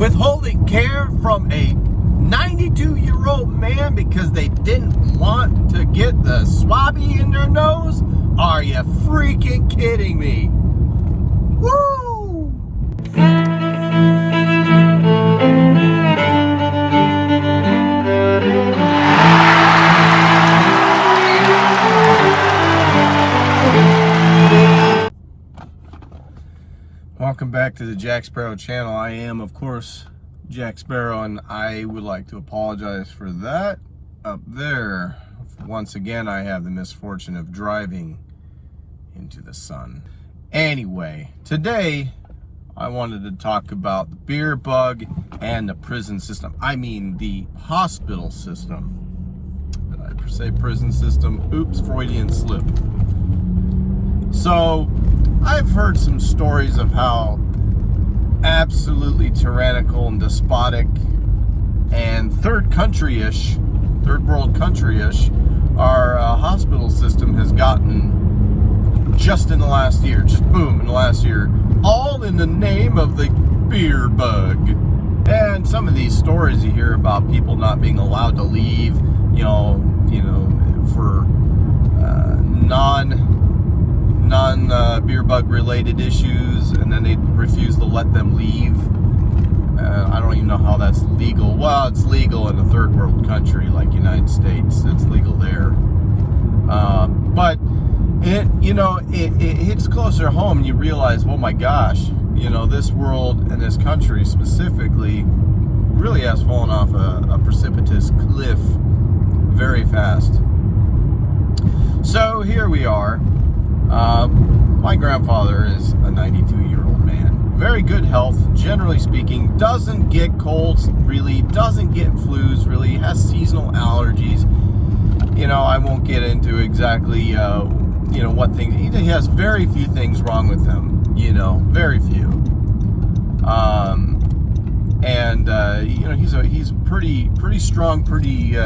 withholding care from a 92-year-old man because they didn't want to get the swabby in their nose? Are you freaking kidding me? Woo! Welcome back to the Jack Sparrow channel. I am, of course, Jack Sparrow, and I would like to apologize for that up there. Once again, I have the misfortune of driving into the sun. Anyway, today I wanted to talk about the beer bug and the prison system. I mean the hospital system. Did I say prison system? Oops, Freudian slip. So, I've heard some stories of how absolutely tyrannical and despotic and third world country-ish our hospital system has gotten just in the last year, just boom, in the last year, all in the name of the beer bug. And some of these stories you hear about people not being allowed to leave, for non beer bug related issues, and then they refuse to let them leave. I don't even know how that's legal. Well, it's legal in a third world country like United States. It's legal there. But it hits closer home, and you realize, oh my gosh, this world and this country specifically really has fallen off a precipitous cliff very fast. So here we are. My grandfather is a 92-year-old man. Very good health, generally speaking. Doesn't get colds, really. Doesn't get flus, really. Has seasonal allergies. I won't get into exactly, what things. He has very few things wrong with him. Very few. He's pretty strong, pretty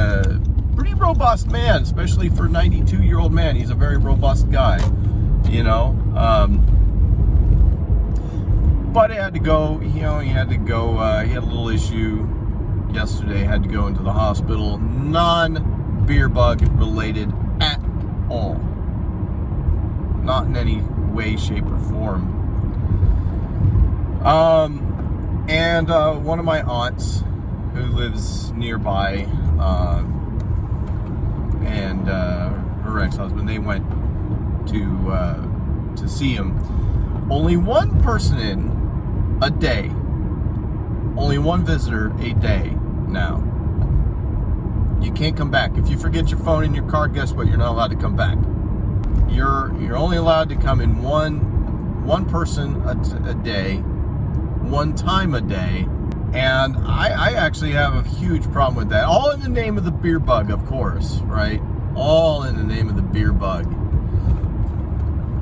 robust man, especially for a 92-year-old man. He's a very robust guy. But he had to go, he had a little issue yesterday, had to go into the hospital, non-beer bug related at all. Not in any way, shape, or form. And one of my aunts who lives nearby, and her ex-husband, they went to see him. Only one person in a day. Only one visitor a day now. You can't come back. If you forget your phone in your car, guess what? You're not allowed to come back. You're only allowed to come in one person a day, one time a day. And I actually have a huge problem with that. All in the name of the beer bug, of course, right? All in the name of the beer bug.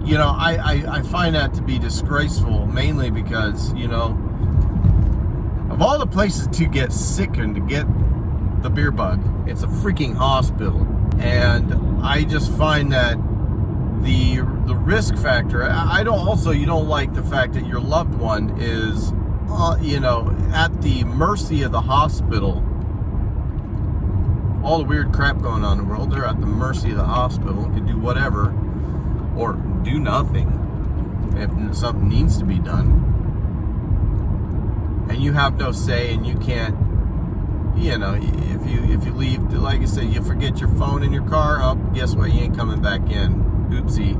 I find that to be disgraceful, mainly because, of all the places to get sick and to get the beer bug, it's a freaking hospital. And I just find that the risk factor, you don't like the fact that your loved one is, at the mercy of the hospital. All the weird crap going on in the world, they're at the mercy of the hospital and can do whatever. Or do nothing if something needs to be done, and you have no say, and you can't. If you leave, like I said, you forget your phone in your car. Oh, guess what? You ain't coming back in. Oopsie.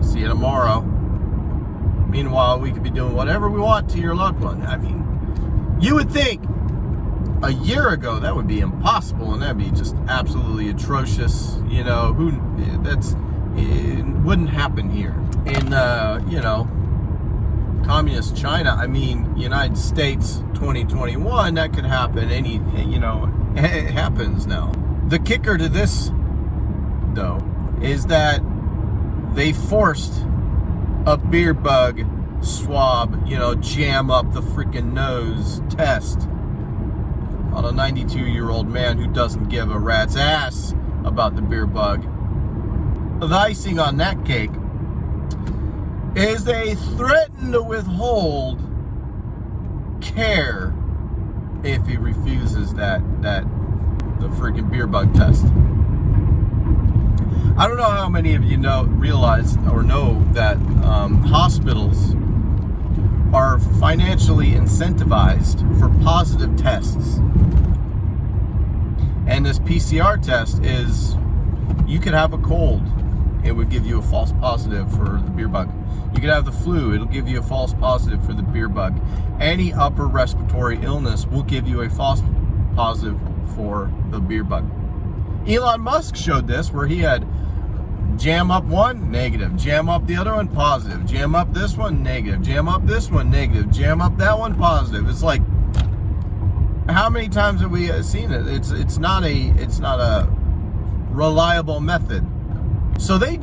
See you tomorrow. Meanwhile, we could be doing whatever we want to your loved one. I mean, you would think a year ago that would be impossible, and that'd be just absolutely atrocious. It wouldn't happen here. In, communist China, United States 2021, that could happen it happens now. The kicker to this, though, is that they forced a beer bug swab, jam up the freaking nose test on a 92-year-old man who doesn't give a rat's ass about the beer bug. The icing on that cake is they threaten to withhold care if he refuses the freaking beer bug test. I don't know how many of you realize that hospitals are financially incentivized for positive tests. And this PCR test is, you could have a cold, it would give you a false positive for the beer bug. You could have the flu, it'll give you a false positive for the beer bug. Any upper respiratory illness will give you a false positive for the beer bug. Elon Musk showed this, where he had jam up one, negative, jam up the other one, positive, jam up this one, negative, jam up this one, negative, jam up that one, positive. It's like, how many times have we seen it? It's not a reliable method. So they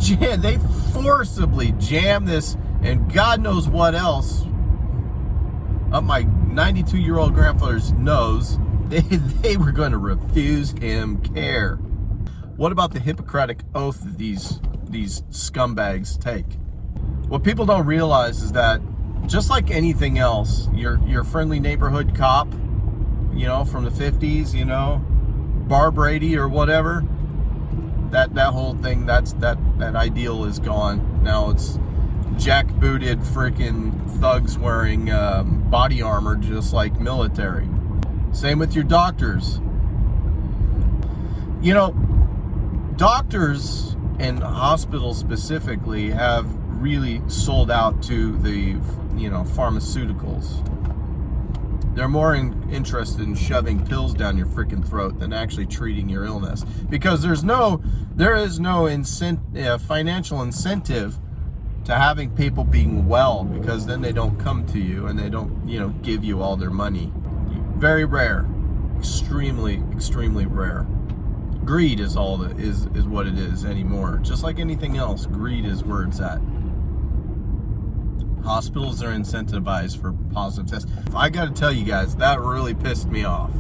forcibly jam this and God knows what else up my 92-year-old grandfather's nose. They were going to refuse him care. What about the Hippocratic oath that these scumbags take? What people don't realize is that, just like anything else, your friendly neighborhood cop, from the 50s, Bar Brady or whatever, that whole thing, that ideal is gone. Now it's jackbooted freaking thugs wearing body armor, just like military. Same with your doctors. Doctors and hospitals specifically have really sold out to the pharmaceuticals. They're more interested in shoving pills down your freaking throat than actually treating your illness, because there is no financial incentive to having people being well, because then they don't come to you and they don't give you all their money. Very rare, extremely rare. Greed is is what it is anymore. Just like anything else, greed is where it's at. Hospitals are incentivized for positive tests. I got to tell you guys, that really pissed me off.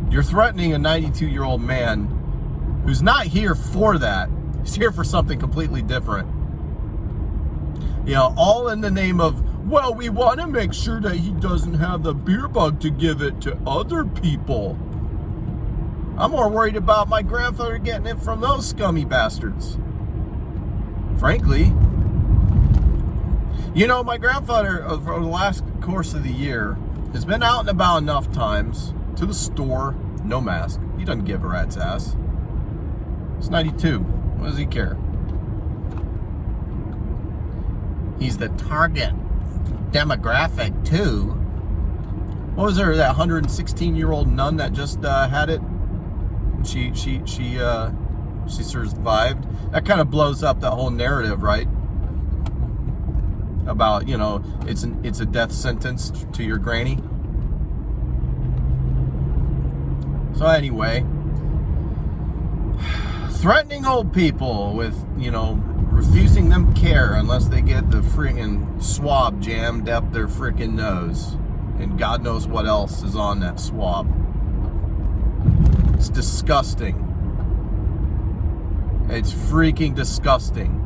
You're threatening a 92-year-old man who's not here for that. He's here for something completely different. All in the name of, well, we want to make sure that he doesn't have the beer bug to give it to other people. I'm more worried about my grandfather getting it from those scummy bastards. Frankly. My grandfather, over the last course of the year, has been out and about enough times, to the store, no mask. He doesn't give a rat's ass. He's 92. What does he care? He's the target demographic, too. What was there, that 116-year-old nun that just had it? She survived. That kind of blows up that whole narrative, right? About, it's a death sentence to your granny. So anyway, threatening old people with, refusing them care unless they get the freaking swab jammed up their freaking nose. And God knows what else is on that swab. It's disgusting. It's freaking disgusting.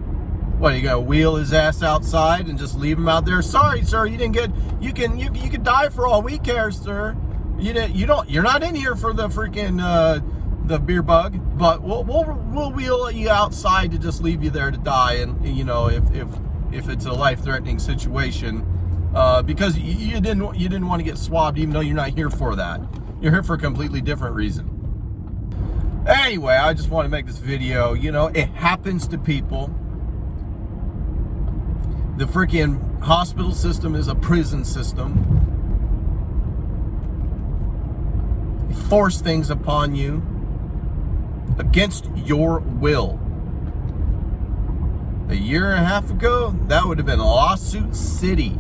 What, are you gonna wheel his ass outside and just leave him out there? Sorry, sir, you didn't get. You can die for all we care, sir. You're not in here for the freaking the beer bug, but we'll wheel you outside to just leave you there to die. And if it's a life-threatening situation, because you didn't want to get swabbed, even though you're not here for that. You're here for a completely different reason. Anyway, I just want to make this video. It happens to people. The freaking hospital system is a prison system. They force things upon you against your will. A year and a half ago, that would have been lawsuit city.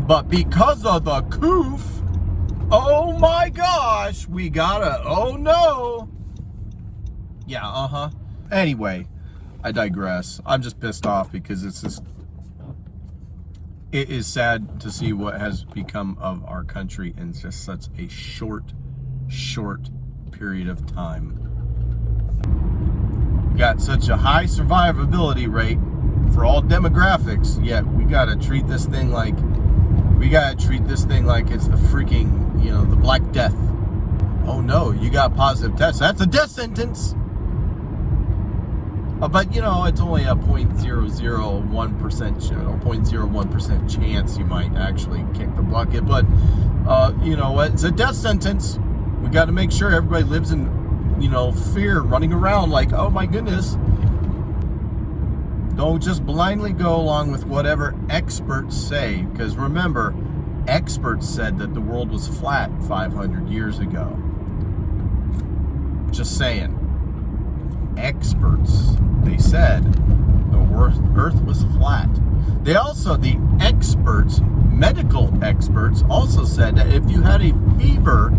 But because of the coof, oh my gosh, we gotta, oh no. Yeah, Anyway, I digress. I'm just pissed off because it is sad to see what has become of our country in just such a short period of time. We got such a high survivability rate for all demographics, yet we gotta treat this thing like We gotta treat this thing like it's the freaking, you know, the Black Death. Oh no, you got positive tests. That's a death sentence. But you know, it's only a 0.001%, 0.01% chance you might actually kick the bucket. But you know, it's a death sentence. We got to make sure everybody lives in, you know, fear, running around like, oh my goodness. Don't just blindly go along with whatever experts say, because remember, experts said that the world was flat 500 years ago. Just saying. Experts, they said the earth was flat. They also, the experts, medical experts, also said that if you had a fever,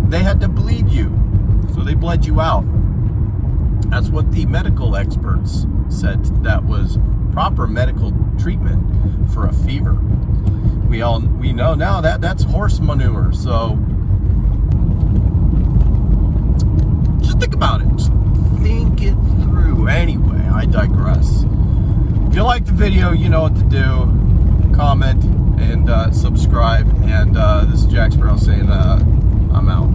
they had to bleed you. So they bled you out. That's what the medical experts said. That was proper medical treatment for a fever. We know now that that's horse manure. So just think about it. Just think it through. Anyway, I digress. If you like the video, you know what to do. Comment and subscribe. And this is Jack Sparrow saying I'm out.